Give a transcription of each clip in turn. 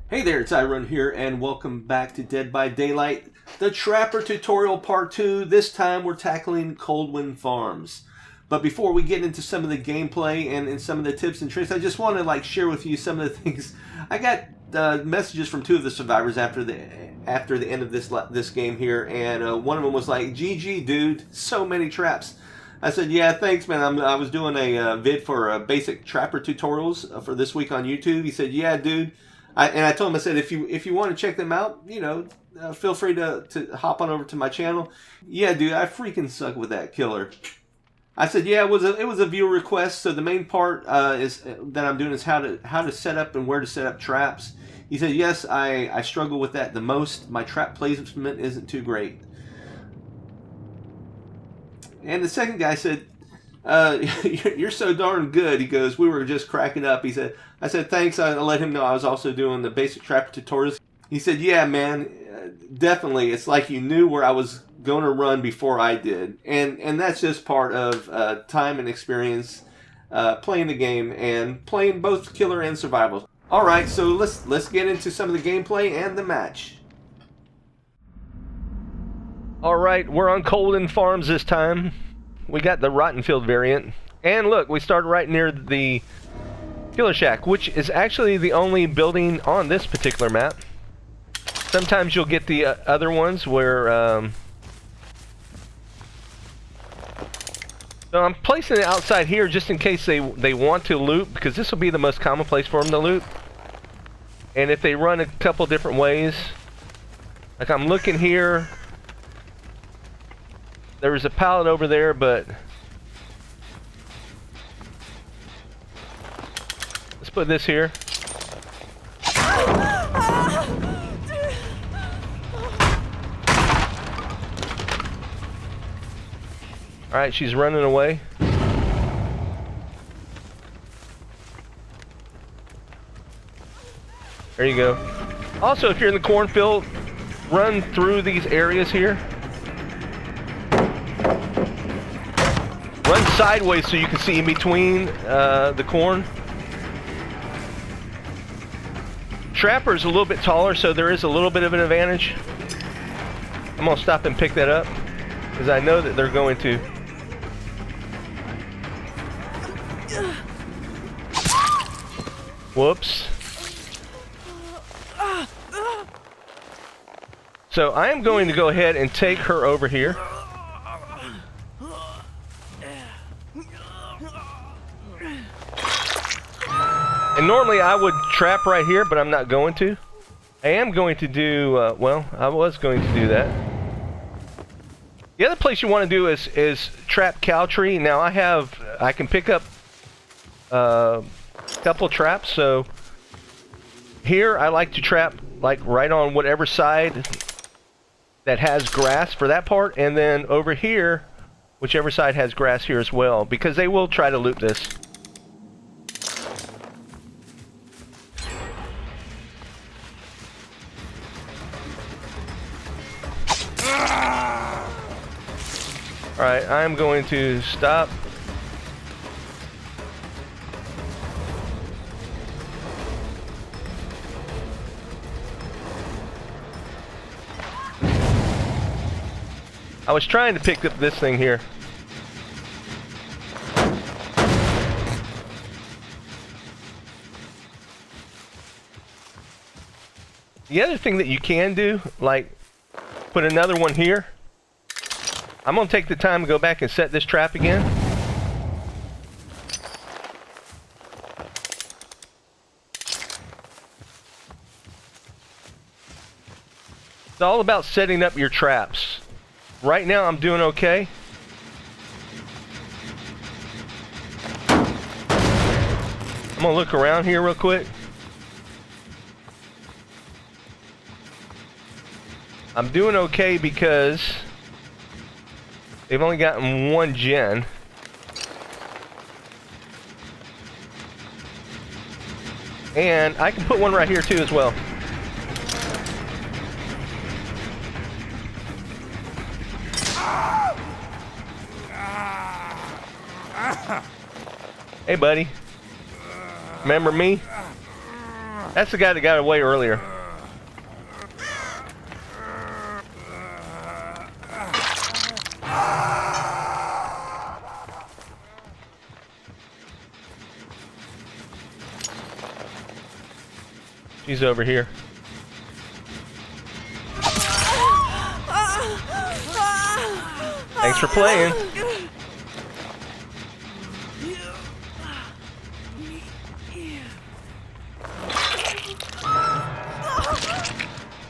Hey there, it's iRun here, and welcome back to Dead by Daylight, the Trapper Tutorial Part 2. This time we're tackling Coldwind Farms. But before we get into some of the gameplay and some of the tips and tricks, I just want to share with you some of the things. I got messages from two of the survivors after the end of this game here, and one of them was like, "GG, dude, so many traps." I said, "Yeah, thanks, man. I was doing a vid for basic trapper tutorials for this week on YouTube." He said, "Yeah, dude." I told him, I said, if you want to check them out, feel free to hop on over to my channel. Yeah, dude, I freaking suck with that killer. I said, yeah, it was a viewer request. So the main part that I'm doing is how to set up and where to set up traps. He said, yes, I struggle with that the most. My trap placement isn't too great. And the second guy said, you're so darn good. He goes, we were just cracking up. He said, I said, thanks. I let him know I was also doing the basic trapper tutorials. He said, yeah, man, definitely. It's like you knew where I was going to run before I did. And that's just part of time and experience playing the game and playing both killer and survival. All right, so let's get into some of the gameplay and the match. All right, we're on Coldwind Farms this time. We got the Rottenfield variant. And look, we started right near the Killer Shack, which is actually the only building on this particular map. Sometimes you'll get the other ones where... So I'm placing it outside here just in case they want to loot, because this will be the most common place for them to loot. And if they run a couple different ways, like I'm looking here, there's a pallet over there, but let's put this here. Alright, she's running away. There you go. Also, if you're in the cornfield, run through these areas here. Run sideways so you can see in between the corn. Trapper's a little bit taller, so there is a little bit of an advantage. I'm gonna stop and pick that up because I know that they're going to. Whoops. So I am going to go ahead and take her over here. And normally I would trap right here, but I'm not going to. I am going to do, well, I was going to do that. The other place you want to do is trap cow tree. Now I can pick up a couple traps. So here I like to trap like right on whatever side that has grass for that part. And then over here, whichever side has grass here as well, because they will try to loot this. Alright, I'm going to stop. I was trying to pick up this thing here. The other thing that you can do, like put another one here. I'm going to take the time to go back and set this trap again. It's all about setting up your traps. Right now I'm doing okay. I'm going to look around here real quick. I'm doing okay because they've only gotten one gen. And I can put one right here too as well. Hey buddy. Remember me? That's the guy that got away earlier. She's over here. Thanks for playing.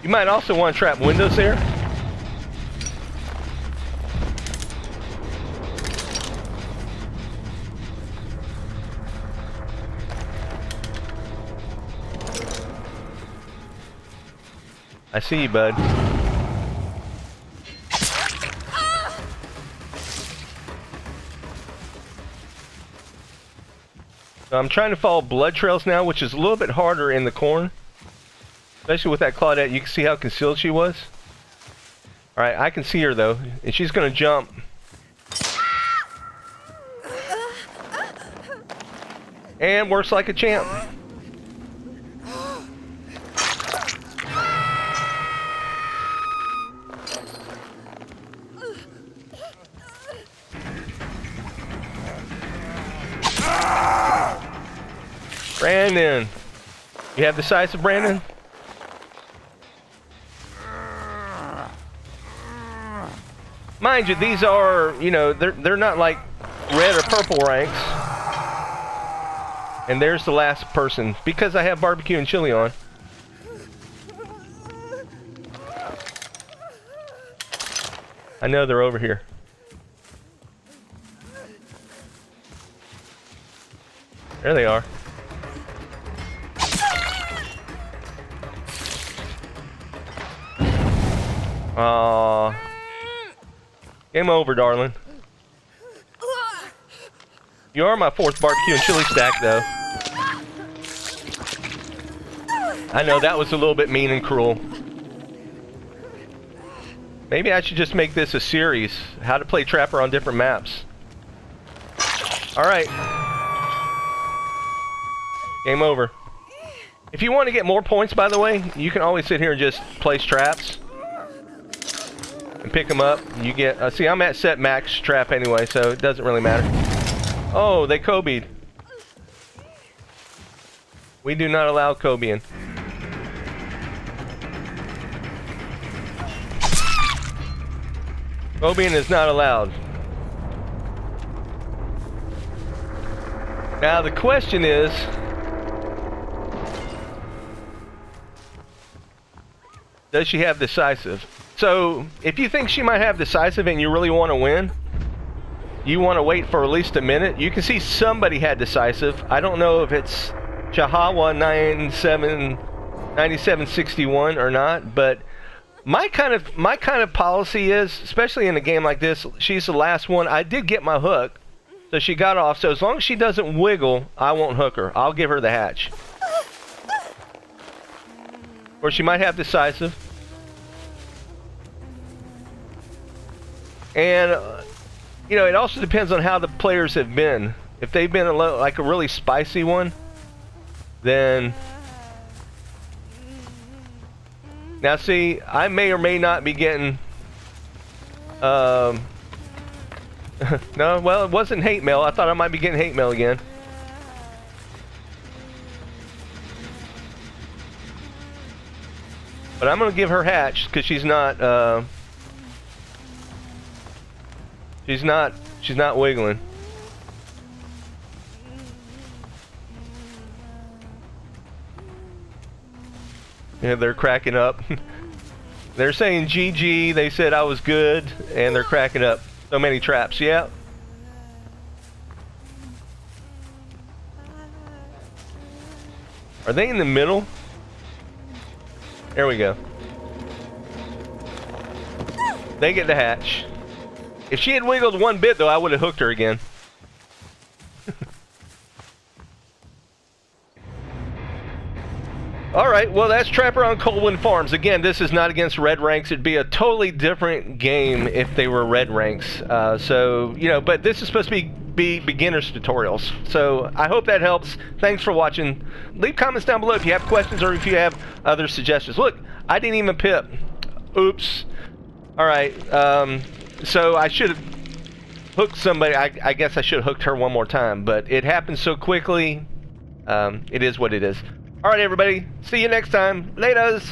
You might also want to trap windows there. I see you, bud. So I'm trying to follow blood trails now, which is a little bit harder in the corn. Especially with that Claudette, you can see how concealed she was. Alright, I can see her though, and she's gonna jump. And works like a champ. Brandon, you have decisive, Brandon? Mind you, these are, you know, they're not like red or purple ranks. And there's the last person, because I have barbecue and chili on. I know they're over here. There they are. Aww. Game over, darling. You are my fourth barbecue and chili stack, though. I know that was a little bit mean and cruel. Maybe I should just make this a series. How to play Trapper on different maps. Alright. Game over. If you want to get more points, by the way, you can always sit here and just place traps. And pick them up. You get, see, I'm at set max trap anyway, so it doesn't really matter. Oh, they Kobe'd. We do not allow Kobeing. Kobeing is not allowed. Now the question is, does she have decisive? So, if you think she might have decisive and you really want to win, you want to wait for at least a minute. You can see somebody had decisive. I don't know if it's Chihuahua 9761 or not, but my kind of policy is, especially in a game like this, she's the last one. I did get my hook, so she got off. So as long as she doesn't wiggle, I won't hook her. I'll give her the hatch. Or she might have decisive. And, you know, it also depends on how the players have been. If they've been like a really spicy one, then... Now see, I may or may not be getting... No, well, it wasn't hate mail. I thought I might be getting hate mail again. But I'm going to give her hatch, because she's not... She's not wiggling. Yeah, they're cracking up. They're saying GG, they said I was good, and they're cracking up. So many traps, yeah. Are they in the middle? There we go. They get the hatch. If she had wiggled one bit, though, I would have hooked her again. Alright, well, that's Trapper on Coldwind Farms. Again, this is not against red ranks. It'd be a totally different game if they were red ranks. So, you know, but this is supposed to be be beginner's tutorials. So I hope that helps. Thanks for watching. Leave comments down below if you have questions or if you have other suggestions. Look, I didn't even pip. Oops. All right. So I should have hooked somebody. I guess I should have hooked her one more time, but it happened so quickly. It is what it is. All right, everybody. See you next time. Laters.